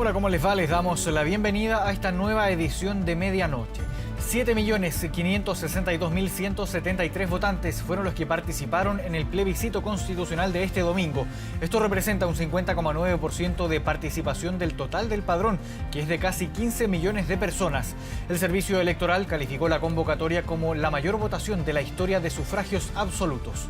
Hola, ¿cómo les va? Les damos la bienvenida a esta nueva edición de Medianoche. 7.562.173 votantes fueron los que participaron en el plebiscito constitucional de este domingo. Esto representa un 50,9% de participación del total del padrón, que es de casi 15 millones de personas. El Servicio Electoral calificó la convocatoria como la mayor votación de la historia de sufragios absolutos.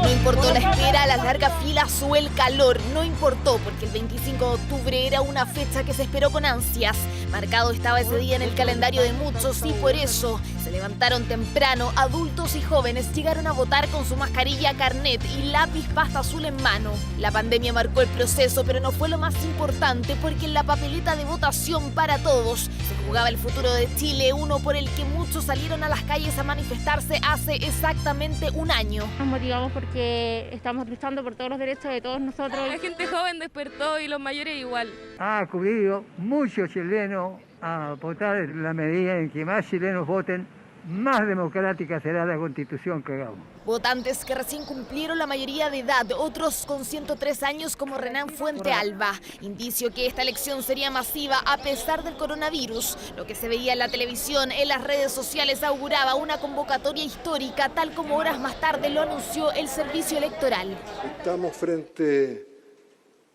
No importó la espera, las largas filas o el calor. No importó porque el 25 de octubre era una fecha que se esperó con ansias. Marcado estaba ese día en el calendario de muchos y por eso se levantaron temprano. Adultos y jóvenes llegaron a votar con su mascarilla, carnet y lápiz pasta azul en mano. La pandemia marcó el proceso, pero no fue lo más importante porque en la papeleta de votación para todos se jugaba el futuro de Chile, uno por el que muchos salieron a las calles a manifestarse hace exactamente un año. Nos motivamos porque estamos luchando por todos los derechos de todos nosotros. La gente joven despertó y los mayores igual. Ha acudido muchos chilenos a votar en la medida en que más chilenos voten, más democrática será la constitución que hagamos. Votantes que recién cumplieron la mayoría de edad, otros con 103 años como Renan Fuente Alba. Indicio que esta elección sería masiva a pesar del coronavirus. Lo que se veía en la televisión, en las redes sociales auguraba una convocatoria histórica, tal como horas más tarde lo anunció el Servicio Electoral. Estamos frente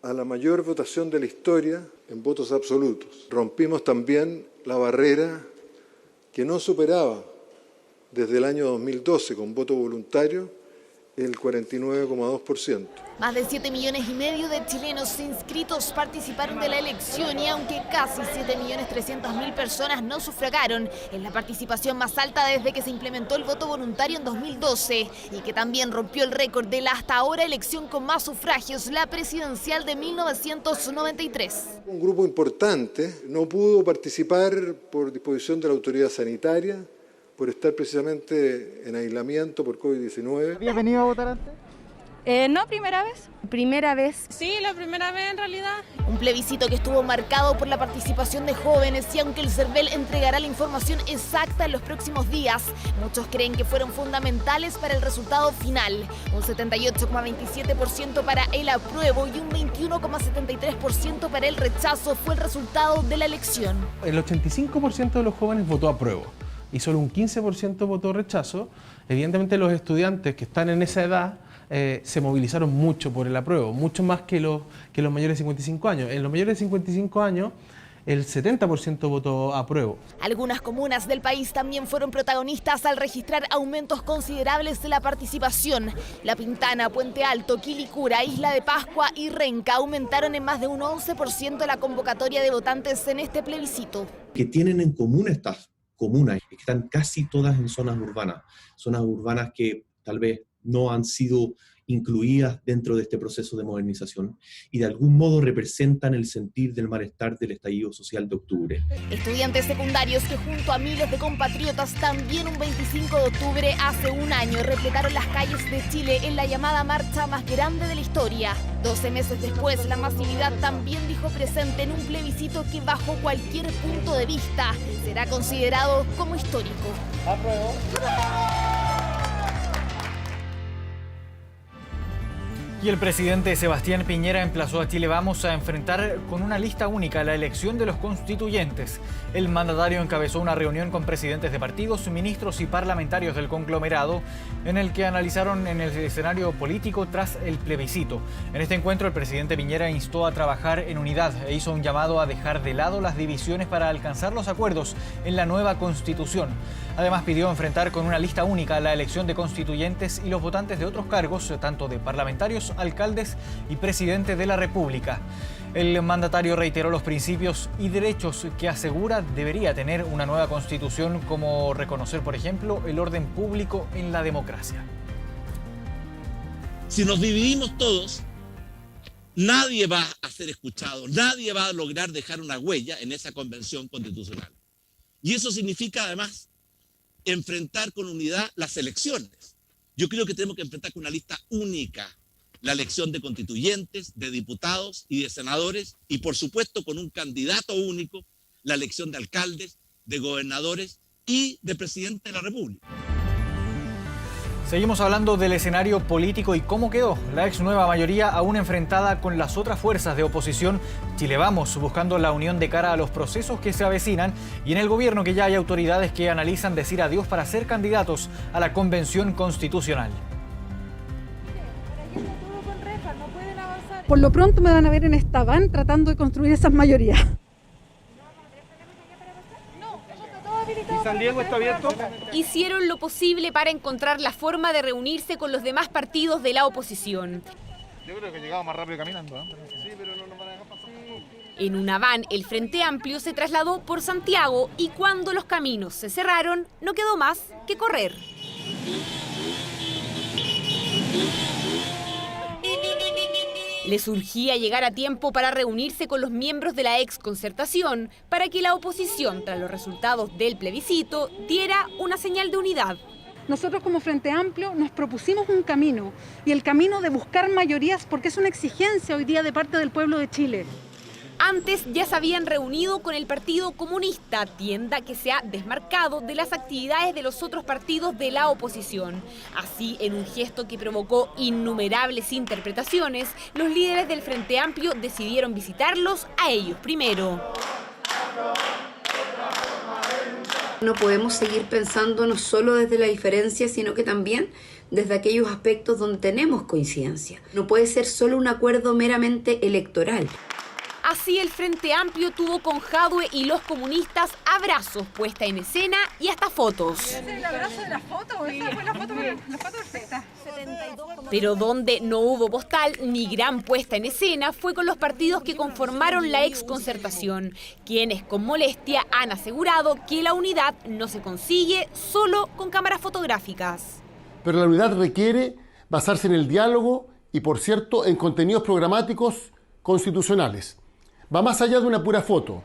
a la mayor votación de la historia en votos absolutos. Rompimos también la barrera que no superaba desde el año 2012 con voto voluntario el 49,2%. Más de 7,5 millones de chilenos inscritos participaron de la elección y aunque casi 7.300.000 personas no sufragaron, es la participación más alta desde que se implementó el voto voluntario en 2012 y que también rompió el récord de la hasta ahora elección con más sufragios, la presidencial de 1993. Un grupo importante no pudo participar por disposición de la autoridad sanitaria, por estar precisamente en aislamiento por COVID-19. ¿Habías venido a votar antes? No, primera vez. Primera vez. Sí, la primera vez en realidad. Un plebiscito que estuvo marcado por la participación de jóvenes y aunque el CERVEL entregará la información exacta en los próximos días, muchos creen que fueron fundamentales para el resultado final. Un 78,27% para el apruebo y un 21,73% para el rechazo fue el resultado de la elección. El 85% de los jóvenes votó apruebo y solo un 15% votó rechazo. Evidentemente los estudiantes que están en esa edad se movilizaron mucho por el apruebo, mucho más que los mayores de 55 años. En los mayores de 55 años, el 70% votó apruebo. Algunas comunas del país también fueron protagonistas al registrar aumentos considerables de la participación. La Pintana, Puente Alto, Quilicura, Isla de Pascua y Renca aumentaron en más de un 11% la convocatoria de votantes en este plebiscito. Que tienen en común estas comunas, que están casi todas en zonas urbanas que tal vez no han sido incluidas dentro de este proceso de modernización y de algún modo representan el sentir del malestar del estallido social de octubre. Estudiantes secundarios que junto a miles de compatriotas también un 25 de octubre hace un año repletaron las calles de Chile en la llamada marcha más grande de la historia. 12 meses después, la masividad también dijo presente en un plebiscito que bajo cualquier punto de vista será considerado como histórico. Apruebo. Y el presidente Sebastián Piñera emplazó a Chile Vamos a enfrentar con una lista única la elección de los constituyentes. El mandatario encabezó una reunión con presidentes de partidos, ministros y parlamentarios del conglomerado, en el que analizaron en el escenario político tras el plebiscito. En este encuentro, el presidente Piñera instó a trabajar en unidad e hizo un llamado a dejar de lado las divisiones para alcanzar los acuerdos en la nueva Constitución. Además, pidió enfrentar con una lista única la elección de constituyentes y los votantes de otros cargos, tanto de parlamentarios, alcaldes y presidente de la República. El mandatario reiteró los principios y derechos que asegura debería tener una nueva Constitución, como reconocer, por ejemplo, el orden público en la democracia. Si nos dividimos todos, nadie va a ser escuchado, nadie va a lograr dejar una huella en esa convención constitucional. Y eso significa, además, enfrentar con unidad las elecciones. Yo creo que tenemos que enfrentar con una lista única la elección de constituyentes, de diputados y de senadores, y por supuesto con un candidato único, la elección de alcaldes, de gobernadores y de presidente de la República. Seguimos hablando del escenario político y cómo quedó la ex nueva mayoría aún enfrentada con las otras fuerzas de oposición. Chile Vamos, buscando la unión de cara a los procesos que se avecinan, y en el gobierno que ya hay autoridades que analizan decir adiós para ser candidatos a la Convención Constitucional. Por lo pronto me van a ver en esta van tratando de construir esas mayorías. ¿Y San Diego está abierto? Hicieron lo posible para encontrar la forma de reunirse con los demás partidos de la oposición. Yo creo que llegamos más rápido caminando, ¿eh? Sí, pero no nos van a dejar pasar. En una van, el Frente Amplio se trasladó por Santiago y cuando los caminos se cerraron, no quedó más que correr. Les urgía llegar a tiempo para reunirse con los miembros de la ex concertación para que la oposición, tras los resultados del plebiscito, diera una señal de unidad. Nosotros como Frente Amplio nos propusimos un camino, y el camino de buscar mayorías porque es una exigencia hoy día de parte del pueblo de Chile. Antes ya se habían reunido con el Partido Comunista, tienda que se ha desmarcado de las actividades de los otros partidos de la oposición. Así, en un gesto que provocó innumerables interpretaciones, los líderes del Frente Amplio decidieron visitarlos a ellos primero. No podemos seguir pensando no solo desde la diferencia, sino que también desde aquellos aspectos donde tenemos coincidencia. No puede ser solo un acuerdo meramente electoral. Así el Frente Amplio tuvo con Jadwe y los comunistas abrazos, puesta en escena y hasta fotos. ¿El abrazo de la foto? Esa fue la foto perfecta. Pero donde no hubo postal ni gran puesta en escena fue con los partidos que conformaron la ex concertación, quienes con molestia han asegurado que la unidad no se consigue solo con cámaras fotográficas. Pero la unidad requiere basarse en el diálogo y, por cierto, en contenidos programáticos constitucionales. Va más allá de una pura foto.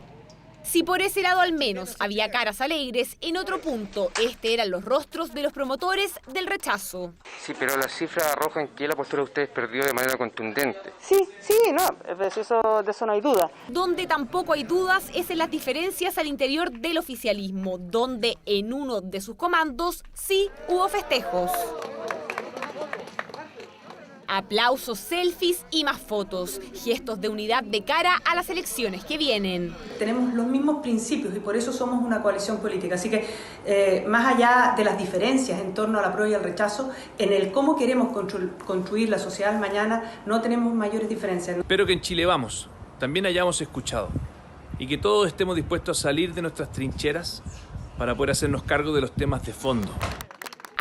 Si por ese lado al menos había caras alegres, en otro punto eran los rostros de los promotores del rechazo. Sí, pero las cifras arrojan que la postura de ustedes perdió de manera contundente. Sí, de eso no hay duda. Donde tampoco hay dudas es en las diferencias al interior del oficialismo, donde en uno de sus comandos sí hubo festejos. Aplausos, selfies y más fotos, gestos de unidad de cara a las elecciones que vienen. Tenemos los mismos principios y por eso somos una coalición política. Así que más allá de las diferencias en torno a la prueba y al rechazo, en el cómo queremos construir la sociedad mañana no tenemos mayores diferencias. Espero que en Chile Vamos también hayamos escuchado y que todos estemos dispuestos a salir de nuestras trincheras para poder hacernos cargo de los temas de fondo.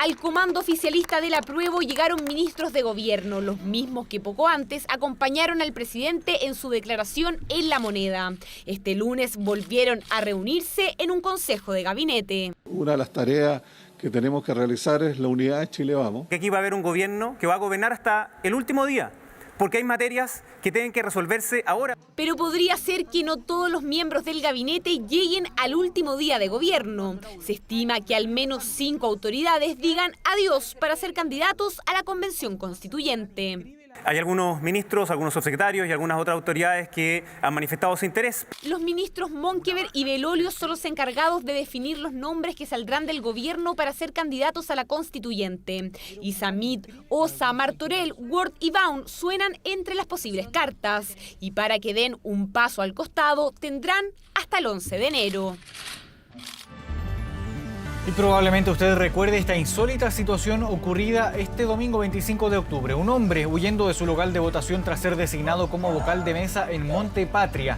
Al comando oficialista del apruebo llegaron ministros de gobierno, los mismos que poco antes acompañaron al presidente en su declaración en La Moneda. Este lunes volvieron a reunirse en un consejo de gabinete. Una de las tareas que tenemos que realizar es la unidad de Chile Vamos. Que aquí va a haber un gobierno que va a gobernar hasta el último día, porque hay materias que tienen que resolverse ahora. Pero podría ser que no todos los miembros del gabinete lleguen al último día de gobierno. Se estima que al menos 5 autoridades digan adiós para ser candidatos a la Convención Constituyente. Hay algunos ministros, algunos subsecretarios y algunas otras autoridades que han manifestado su interés. Los ministros Monkever y Belolio son los encargados de definir los nombres que saldrán del gobierno para ser candidatos a la Constituyente. Isamit, Osa, Martorell, Ward y Baun suenan entre las posibles cartas. Y para que den un paso al costado, tendrán hasta el 11 de enero. Y probablemente usted recuerde esta insólita situación ocurrida este domingo 25 de octubre. Un hombre huyendo de su local de votación tras ser designado como vocal de mesa en Monte Patria.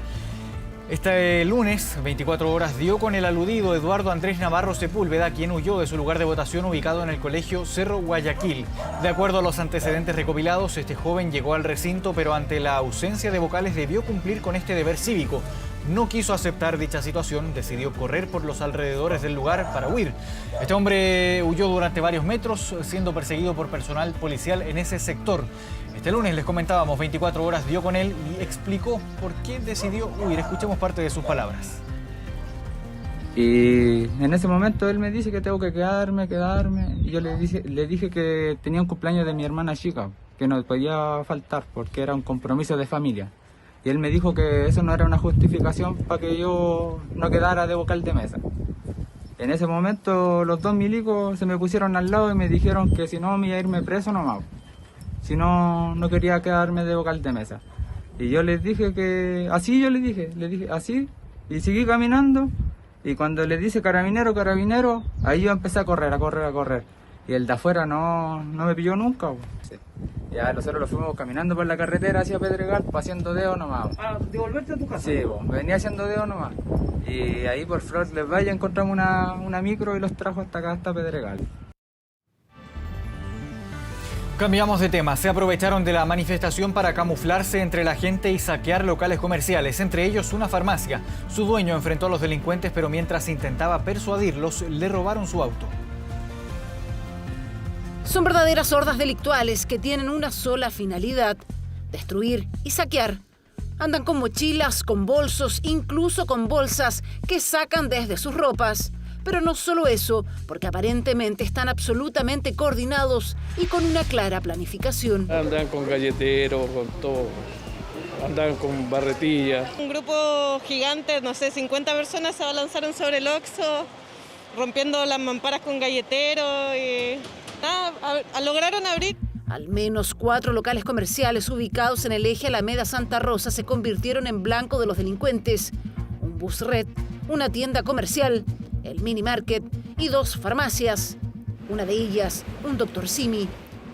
Este lunes, 24 horas, dio con el aludido Eduardo Andrés Navarro Sepúlveda, quien huyó de su lugar de votación ubicado en el colegio Cerro Guayaquil. De acuerdo a los antecedentes recopilados, este joven llegó al recinto, pero ante la ausencia de vocales debió cumplir con este deber cívico. No quiso aceptar dicha situación, decidió correr por los alrededores del lugar para huir. Este hombre huyó durante varios metros, siendo perseguido por personal policial en ese sector. Este lunes les comentábamos, 24 horas dio con él y explicó por qué decidió huir. Escuchemos parte de sus palabras. Y en ese momento él me dice que tengo que quedarme. Y yo le dije que tenía un cumpleaños de mi hermana chica, que no podía faltar porque era un compromiso de familia. Y él me dijo que eso no era una justificación para que yo no quedara de vocal de mesa. En ese momento los dos milicos se me pusieron al lado y me dijeron que si no me iba a irme preso nomás. Si no, no quería quedarme de vocal de mesa. Y yo les dije que... Así yo les dije así. Y seguí caminando. Y cuando les dice carabinero, carabinero, ahí yo empecé a correr. Y el de afuera no me pilló nunca. Sí. Ya nosotros lo fuimos caminando por la carretera hacia Pedregal, haciendo dedo nomás. ¿De volverte a tu casa? Sí, venía haciendo dedo nomás. Y ahí por Flores Les Valles encontramos una micro y los trajo hasta acá, hasta Pedregal. Cambiamos de tema. Se aprovecharon de la manifestación para camuflarse entre la gente y saquear locales comerciales, entre ellos una farmacia. Su dueño enfrentó a los delincuentes, pero mientras intentaba persuadirlos, le robaron su auto. Son verdaderas hordas delictuales que tienen una sola finalidad: destruir y saquear. Andan con mochilas, con bolsos, incluso con bolsas que sacan desde sus ropas. Pero no solo eso, porque aparentemente están absolutamente coordinados y con una clara planificación. Andan con galleteros, con todo. Andan con barretillas. Un grupo gigante, no sé, 50 personas se abalanzaron sobre el Oxxo, rompiendo las mamparas con galleteros y lograron abrir. Al menos 4 locales comerciales ubicados en el eje Alameda-Santa Rosa se convirtieron en blanco de los delincuentes. Un bus red, una tienda comercial, el mini market y 2 farmacias. Una de ellas, un Dr. Simi.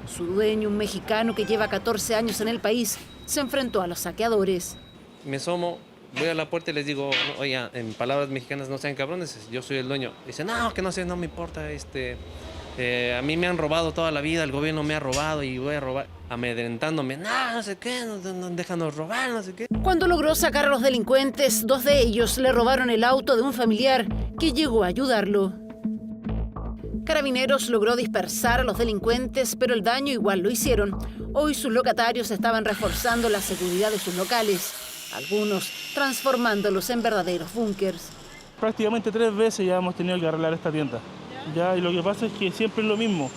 Su dueño, un mexicano que lleva 14 años en el país, se enfrentó a los saqueadores. Me asomo, voy a la puerta y les digo, oye, en palabras mexicanas, no sean cabrones, yo soy el dueño. Dice, no, que no sé, no me importa, a mí me han robado toda la vida, el gobierno me ha robado y voy a robar, amedrentándome, no sé qué, no déjanos robar, no sé qué. Cuando logró sacar a los delincuentes, 2 de ellos le robaron el auto de un familiar que llegó a ayudarlo. Carabineros logró dispersar a los delincuentes, pero el daño igual lo hicieron. Hoy sus locatarios estaban reforzando la seguridad de sus locales, algunos transformándolos en verdaderos búnkers. Prácticamente 3 veces ya hemos tenido que arreglar esta tienda. Ya, y lo que pasa es que siempre es lo mismo.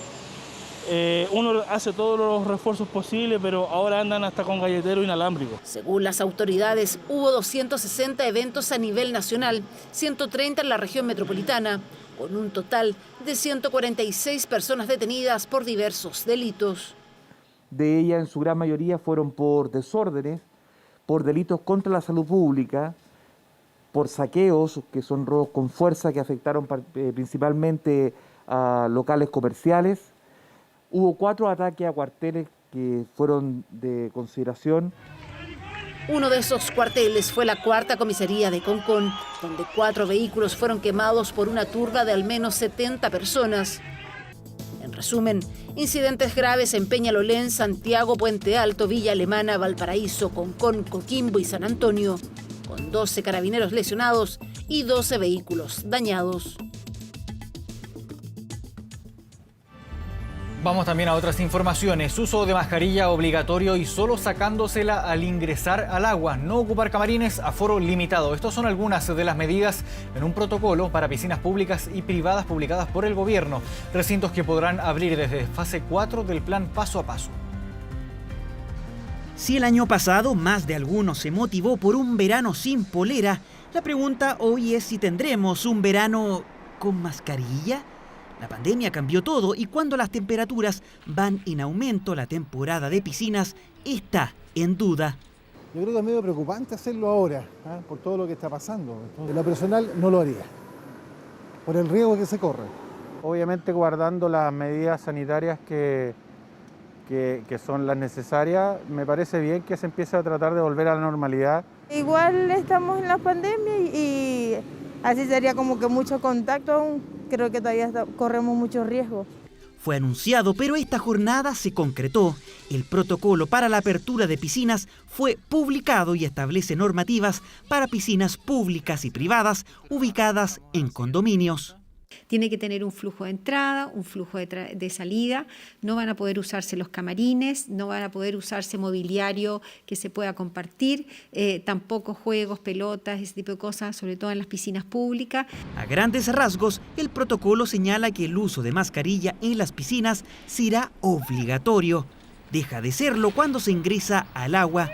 Uno hace todos los refuerzos posibles, pero ahora andan hasta con galletero inalámbrico. Según las autoridades, hubo 260 eventos a nivel nacional, 130 en la región metropolitana, con un total de 146 personas detenidas por diversos delitos. De ellas, en su gran mayoría, fueron por desórdenes, por delitos contra la salud pública, por saqueos, que son robos con fuerza que afectaron principalmente a locales comerciales. Hubo 4 ataques a cuarteles que fueron de consideración. Uno de esos cuarteles fue la 4ª comisaría de Concón, donde 4 vehículos fueron quemados por una turba de al menos 70 personas. En resumen, incidentes graves en Peñalolén, Santiago, Puente Alto, Villa Alemana, Valparaíso, Concón, Coquimbo y San Antonio, con 12 carabineros lesionados y 12 vehículos dañados. Vamos también a otras informaciones. Uso de mascarilla obligatorio y solo sacándosela al ingresar al agua. No ocupar camarines, aforo limitado. Estas son algunas de las medidas en un protocolo para piscinas públicas y privadas publicadas por el gobierno. Recintos que podrán abrir desde fase 4 del plan paso a paso. Si el año pasado más de alguno se motivó por un verano sin polera, la pregunta hoy es si tendremos un verano con mascarilla. La pandemia cambió todo y cuando las temperaturas van en aumento, la temporada de piscinas está en duda. Yo creo que es medio preocupante hacerlo ahora, por todo lo que está pasando. En lo personal no lo haría, por el riesgo que se corre. Obviamente guardando las medidas sanitarias que son las necesarias, me parece bien que se empiece a tratar de volver a la normalidad. Igual estamos en la pandemia y así sería como que mucho contacto aún. Creo que todavía corremos mucho riesgo. Fue anunciado, pero esta jornada se concretó. El protocolo para la apertura de piscinas fue publicado y establece normativas para piscinas públicas y privadas ubicadas en condominios. Tiene que tener un flujo de entrada, un flujo de salida, no van a poder usarse los camarines, no van a poder usarse mobiliario que se pueda compartir, tampoco juegos, pelotas, ese tipo de cosas, sobre todo en las piscinas públicas. A grandes rasgos, el protocolo señala que el uso de mascarilla en las piscinas será obligatorio. Deja de serlo cuando se ingresa al agua.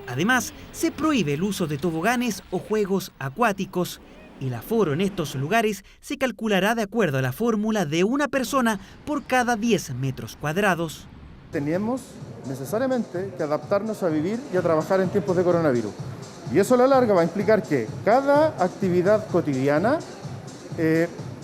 Además, se prohíbe el uso de toboganes o juegos acuáticos. El aforo en estos lugares se calculará de acuerdo a la fórmula de una persona por cada 10 metros cuadrados. Tenemos necesariamente que adaptarnos a vivir y a trabajar en tiempos de coronavirus. Y eso a la larga va a implicar que cada actividad cotidiana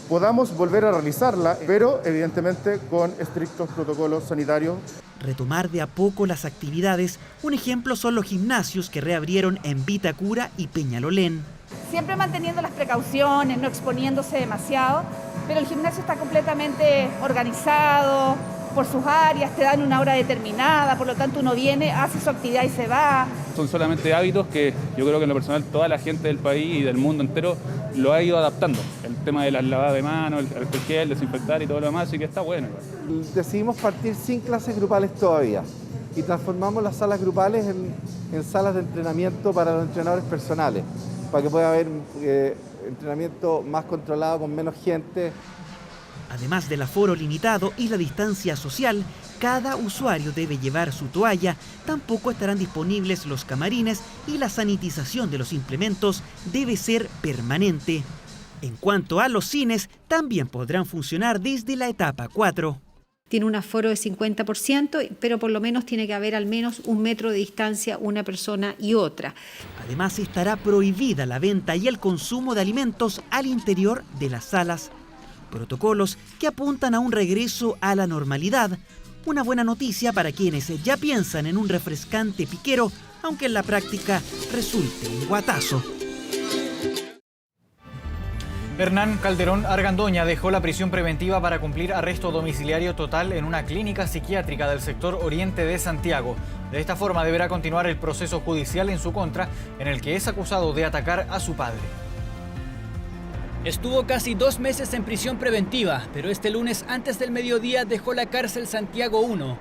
podamos volver a realizarla, pero evidentemente con estrictos protocolos sanitarios. Retomar de a poco las actividades, un ejemplo son los gimnasios que reabrieron en Vitacura y Peñalolén. Siempre manteniendo las precauciones, no exponiéndose demasiado, pero el gimnasio está completamente organizado por sus áreas, te dan una hora determinada, por lo tanto uno viene, hace su actividad y se va. Son solamente hábitos que yo creo que en lo personal toda la gente del país y del mundo entero lo ha ido adaptando. El tema de las lavadas de manos, el gel, desinfectar y todo lo demás, así que está bueno. Decidimos partir sin clases grupales todavía y transformamos las salas grupales en salas de entrenamiento para los entrenadores personales, para que pueda haber entrenamiento más controlado con menos gente. Además del aforo limitado y la distancia social, cada usuario debe llevar su toalla, tampoco estarán disponibles los camarines y la sanitización de los implementos debe ser permanente. En cuanto a los cines, también podrán funcionar desde la etapa 4. Tiene un aforo de 50%, pero por lo menos tiene que haber al menos 1 metro de distancia una persona y otra. Además, estará prohibida la venta y el consumo de alimentos al interior de las salas. Protocolos que apuntan a un regreso a la normalidad. Una buena noticia para quienes ya piensan en un refrescante piquero, aunque en la práctica resulte un guatazo. Hernán Calderón Argandoña dejó la prisión preventiva para cumplir arresto domiciliario total en una clínica psiquiátrica del sector oriente de Santiago. De esta forma deberá continuar el proceso judicial en su contra, en el que es acusado de atacar a su padre. Estuvo casi 2 meses en prisión preventiva, pero este lunes antes del mediodía dejó la cárcel Santiago 1.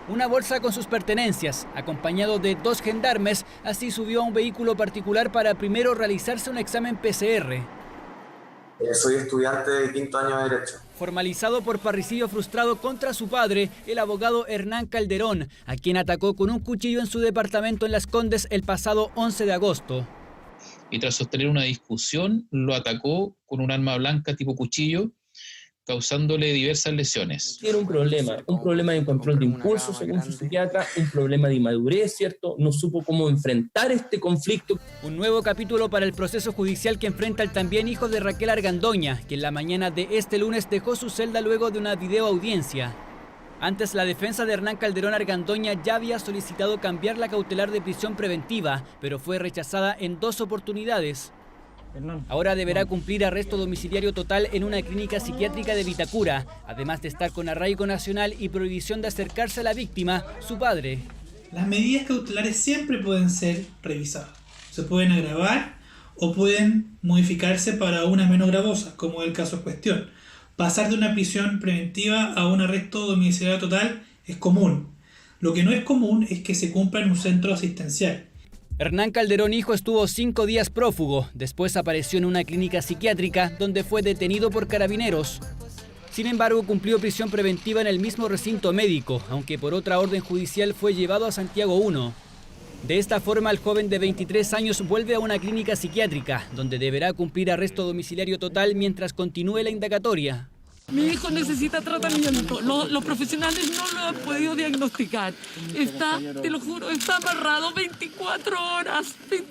Una bolsa con sus pertenencias, acompañado de 2 gendarmes, así subió a un vehículo particular para primero realizarse un examen PCR. Soy estudiante de 5º año de Derecho. Formalizado por parricidio frustrado contra su padre, el abogado Hernán Calderón, a quien atacó con un cuchillo en su departamento en Las Condes el pasado 11 de agosto. Y tras sostener una discusión, lo atacó con un arma blanca tipo cuchillo, causándole diversas lesiones. Era un problema de control de impulso, según su psiquiatra, un problema de inmadurez, ¿cierto? No supo cómo enfrentar este conflicto. Un nuevo capítulo para el proceso judicial que enfrenta el también hijo de Raquel Argandoña, que en la mañana de este lunes dejó su celda luego de una videoaudiencia. Antes, la defensa de Hernán Calderón Argandoña ya había solicitado cambiar la cautelar de prisión preventiva, pero fue rechazada en 2 oportunidades. Ahora deberá cumplir arresto domiciliario total en una clínica psiquiátrica de Vitacura, además de estar con arraigo nacional y prohibición de acercarse a la víctima, su padre. Las medidas cautelares siempre pueden ser revisadas. Se pueden agravar o pueden modificarse para una menos gravosa, como es el caso en cuestión. Pasar de una prisión preventiva a un arresto domiciliario total es común. Lo que no es común es que se cumpla en un centro asistencial. Hernán Calderón hijo estuvo 5 días prófugo, después apareció en una clínica psiquiátrica donde fue detenido por carabineros. Sin embargo, cumplió prisión preventiva en el mismo recinto médico, aunque por otra orden judicial fue llevado a Santiago 1. De esta forma, el joven de 23 años vuelve a una clínica psiquiátrica, donde deberá cumplir arresto domiciliario total mientras continúe la indagatoria. Mi hijo necesita tratamiento. Los profesionales no lo han podido diagnosticar. Está, te lo juro, está amarrado 24 horas de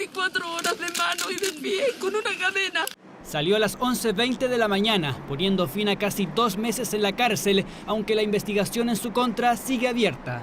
mano y de pie con una cadena. Salió a las 11:20 de la mañana, poniendo fin a casi 2 meses en la cárcel, aunque la investigación en su contra sigue abierta.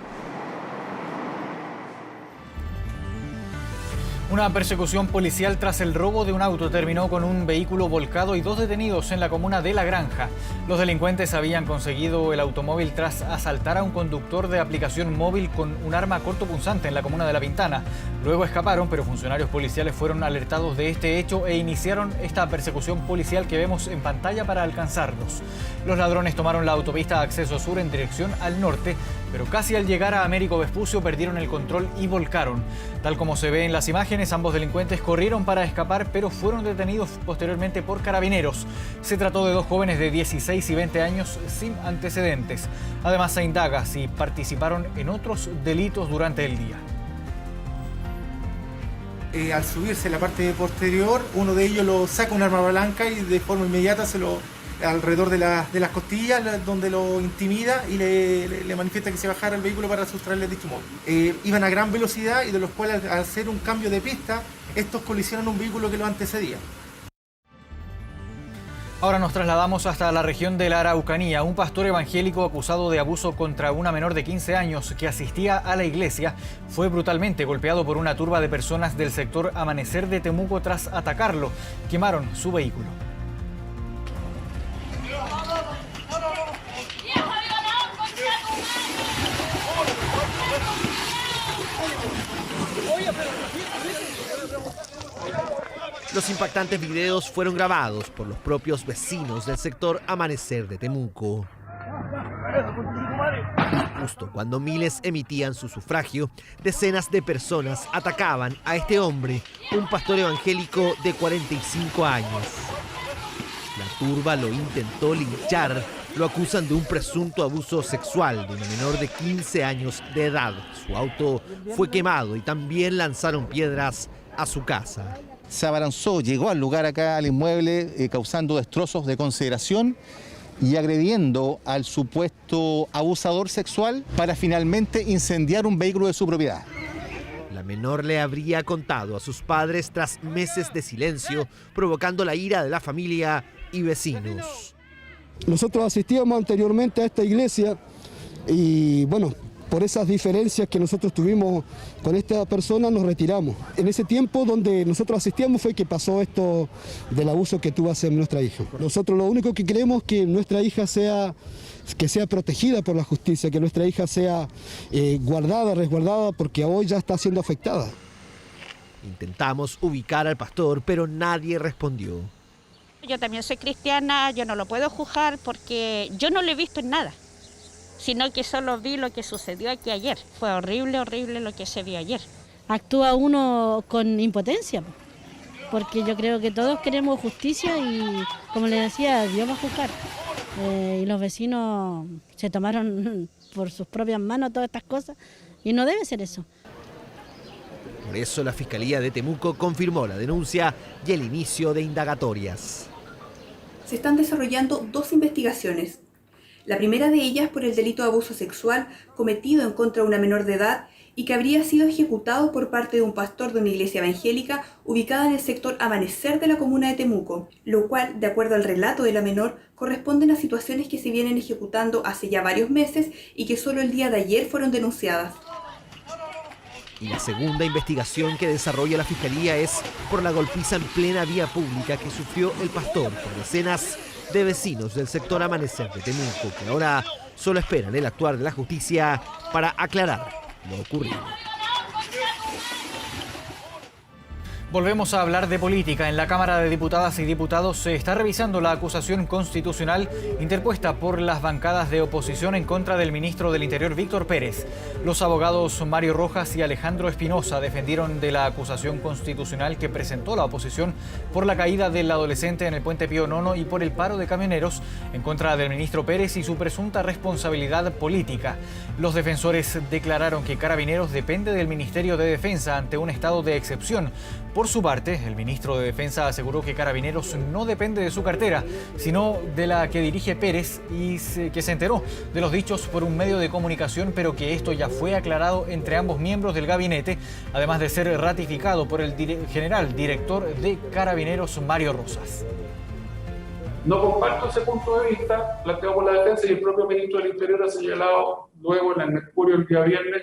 Una persecución policial tras el robo de un auto terminó con un vehículo volcado y 2 detenidos en la comuna de La Granja. Los delincuentes habían conseguido el automóvil tras asaltar a un conductor de aplicación móvil con un arma cortopunzante en la comuna de La Pintana. Luego escaparon, pero funcionarios policiales fueron alertados de este hecho e iniciaron esta persecución policial que vemos en pantalla para alcanzarlos. Los ladrones tomaron la autopista Acceso Sur en dirección al norte, pero casi al llegar a Américo Vespucio perdieron el control y volcaron. Tal como se ve en las imágenes, ambos delincuentes corrieron para escapar, pero fueron detenidos posteriormente por carabineros. Se trató de 2 jóvenes de 16 y 20 años sin antecedentes. Además, se indaga si participaron en otros delitos durante el día. al subirse la parte posterior, uno de ellos lo saca un arma blanca y de forma inmediata se lo alrededor de las costillas, donde lo intimida y le manifiesta que se bajara el vehículo para sustraerle dicho móvil. Iban a gran velocidad y de los cuales al hacer un cambio de pista, estos colisionan un vehículo que los antecedía. Ahora nos trasladamos hasta la región de la Araucanía. Un pastor evangélico acusado de abuso contra una menor de 15 años que asistía a la iglesia fue brutalmente golpeado por una turba de personas del sector Amanecer de Temuco tras atacarlo. Quemaron su vehículo. Los impactantes videos fueron grabados por los propios vecinos del sector Amanecer de Temuco. Justo cuando miles emitían su sufragio, decenas de personas atacaban a este hombre, un pastor evangélico de 45 años. La turba lo intentó linchar, lo acusan de un presunto abuso sexual de una menor de 15 años de edad. Su auto fue quemado y también lanzaron piedras a su casa. Se abalanzó, llegó al lugar acá, al inmueble, causando destrozos de consideración y agrediendo al supuesto abusador sexual para finalmente incendiar un vehículo de su propiedad. La menor le habría contado a sus padres tras meses de silencio, provocando la ira de la familia y vecinos. Nosotros asistíamos anteriormente a esta iglesia y bueno, por esas diferencias que nosotros tuvimos con esta persona nos retiramos. En ese tiempo donde nosotros asistíamos fue que pasó esto del abuso que tuvo hacia nuestra hija. Nosotros lo único que queremos es que nuestra hija sea protegida por la justicia, que nuestra hija sea guardada, resguardada, porque hoy ya está siendo afectada. Intentamos ubicar al pastor, pero nadie respondió. Yo también soy cristiana, yo no lo puedo juzgar porque yo no lo he visto en nada, sino que solo vi lo que sucedió aquí ayer. Fue horrible, horrible lo que se vio ayer. Actúa uno con impotencia, porque yo creo que todos queremos justicia y, como le decía, Dios va a juzgar. Y los vecinos se tomaron por sus propias manos todas estas cosas y no debe ser eso. Por eso la Fiscalía de Temuco confirmó la denuncia y el inicio de indagatorias. Se están desarrollando 2 investigaciones. La primera de ellas por el delito de abuso sexual cometido en contra de una menor de edad y que habría sido ejecutado por parte de un pastor de una iglesia evangélica ubicada en el sector Amanecer de la comuna de Temuco, lo cual, de acuerdo al relato de la menor, corresponden a situaciones que se vienen ejecutando hace ya varios meses y que solo el día de ayer fueron denunciadas. Y la segunda investigación que desarrolla la Fiscalía es por la golpiza en plena vía pública que sufrió el pastor por decenas de vecinos del sector Amanecer de Temuco, que ahora solo esperan el actuar de la justicia para aclarar lo ocurrido. Volvemos a hablar de política. En la Cámara de Diputadas y Diputados se está revisando la acusación constitucional interpuesta por las bancadas de oposición en contra del ministro del Interior, Víctor Pérez. Los abogados Mario Rojas y Alejandro Espinosa defendieron de la acusación constitucional que presentó la oposición por la caída del adolescente en el Puente Pío IX y por el paro de camioneros en contra del ministro Pérez y su presunta responsabilidad política. Los defensores declararon que Carabineros depende del Ministerio de Defensa ante un estado de excepción. Por su parte, el ministro de Defensa aseguró que Carabineros no depende de su cartera, sino de la que dirige Pérez y que se enteró de los dichos por un medio de comunicación, pero que esto ya fue aclarado entre ambos miembros del gabinete, además de ser ratificado por el general director de Carabineros, Mario Rosas. No comparto ese punto de vista planteado por la defensa y el propio ministro del Interior ha señalado luego en el Mercurio el día viernes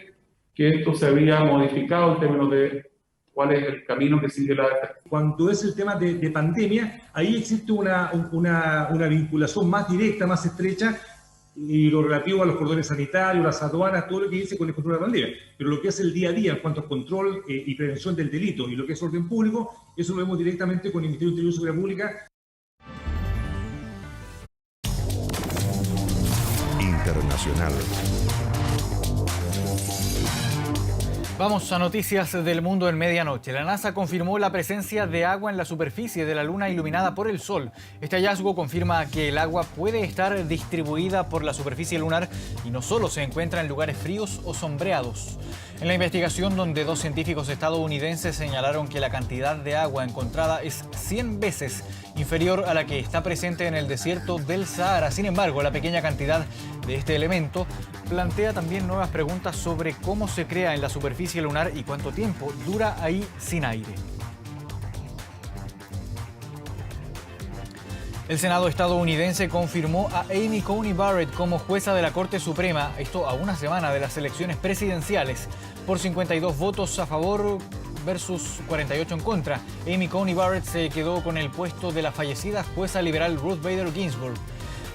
que esto se había modificado en términos de cuál es el camino que sigue la defensa. Cuando es el tema de pandemia, ahí existe una vinculación más directa, más estrecha, y lo relativo a los cordones sanitarios, las aduanas, todo lo que dice con el control de la pandemia. Pero lo que es el día a día en cuanto a control y prevención del delito y lo que es orden público, eso lo vemos directamente con el Ministerio de Interior y Seguridad Pública. Internacional. Vamos a noticias del mundo en medianoche. La NASA confirmó la presencia de agua en la superficie de la Luna iluminada por el Sol. Este hallazgo confirma que el agua puede estar distribuida por la superficie lunar y no solo se encuentra en lugares fríos o sombreados. En la investigación, donde 2 científicos estadounidenses señalaron que la cantidad de agua encontrada es 100 veces inferior a la que está presente en el desierto del Sahara. Sin embargo, la pequeña cantidad de este elemento plantea también nuevas preguntas sobre cómo se crea en la superficie lunar y cuánto tiempo dura ahí sin aire. El Senado estadounidense confirmó a Amy Coney Barrett como jueza de la Corte Suprema, esto a una semana de las elecciones presidenciales, por 52 votos a favor versus 48 en contra. Amy Coney Barrett se quedó con el puesto de la fallecida jueza liberal Ruth Bader Ginsburg.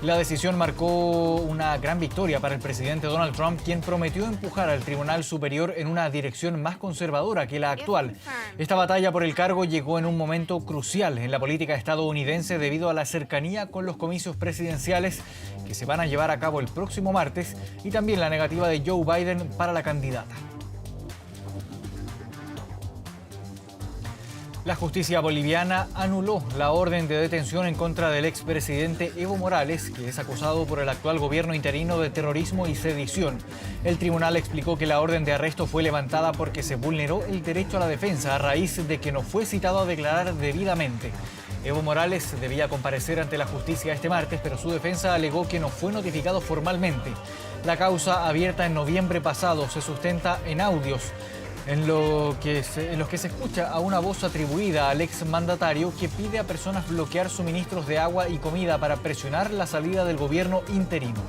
La decisión marcó una gran victoria para el presidente Donald Trump, quien prometió empujar al Tribunal Superior en una dirección más conservadora que la actual. Esta batalla por el cargo llegó en un momento crucial en la política estadounidense debido a la cercanía con los comicios presidenciales que se van a llevar a cabo el próximo martes y también la negativa de Joe Biden para la candidata. La justicia boliviana anuló la orden de detención en contra del expresidente Evo Morales, que es acusado por el actual gobierno interino de terrorismo y sedición. El tribunal explicó que la orden de arresto fue levantada porque se vulneró el derecho a la defensa a raíz de que no fue citado a declarar debidamente. Evo Morales debía comparecer ante la justicia este martes, pero su defensa alegó que no fue notificado formalmente. La causa, abierta en noviembre pasado, se sustenta en audios en los que se escucha a una voz atribuida al exmandatario que pide a personas bloquear suministros de agua y comida para presionar la salida del gobierno interino.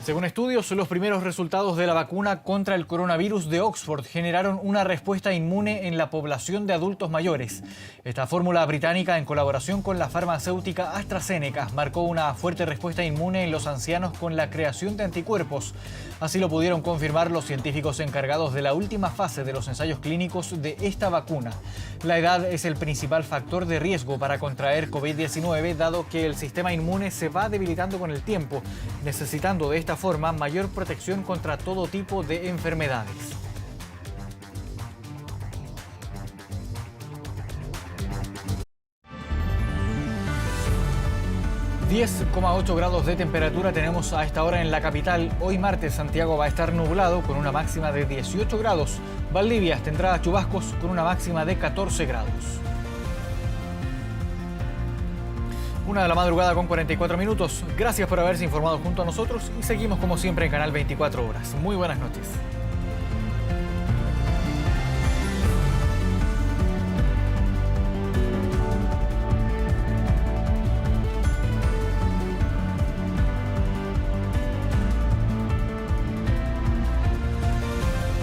Según estudios, los primeros resultados de la vacuna contra el coronavirus de Oxford generaron una respuesta inmune en la población de adultos mayores. Esta fórmula británica, en colaboración con la farmacéutica AstraZeneca, marcó una fuerte respuesta inmune en los ancianos con la creación de anticuerpos. Así lo pudieron confirmar los científicos encargados de la última fase de los ensayos clínicos de esta vacuna. La edad es el principal factor de riesgo para contraer COVID-19, dado que el sistema inmune se va debilitando con el tiempo, necesitando de esta forma mayor protección contra todo tipo de enfermedades. 10,8 grados de temperatura tenemos a esta hora en la capital. Hoy martes Santiago va a estar nublado con una máxima de 18 grados. Valdivia tendrá chubascos con una máxima de 14 grados. 1 de la madrugada con 44 minutos. Gracias por haberse informado junto a nosotros y seguimos como siempre en Canal 24 Horas. Muy buenas noches.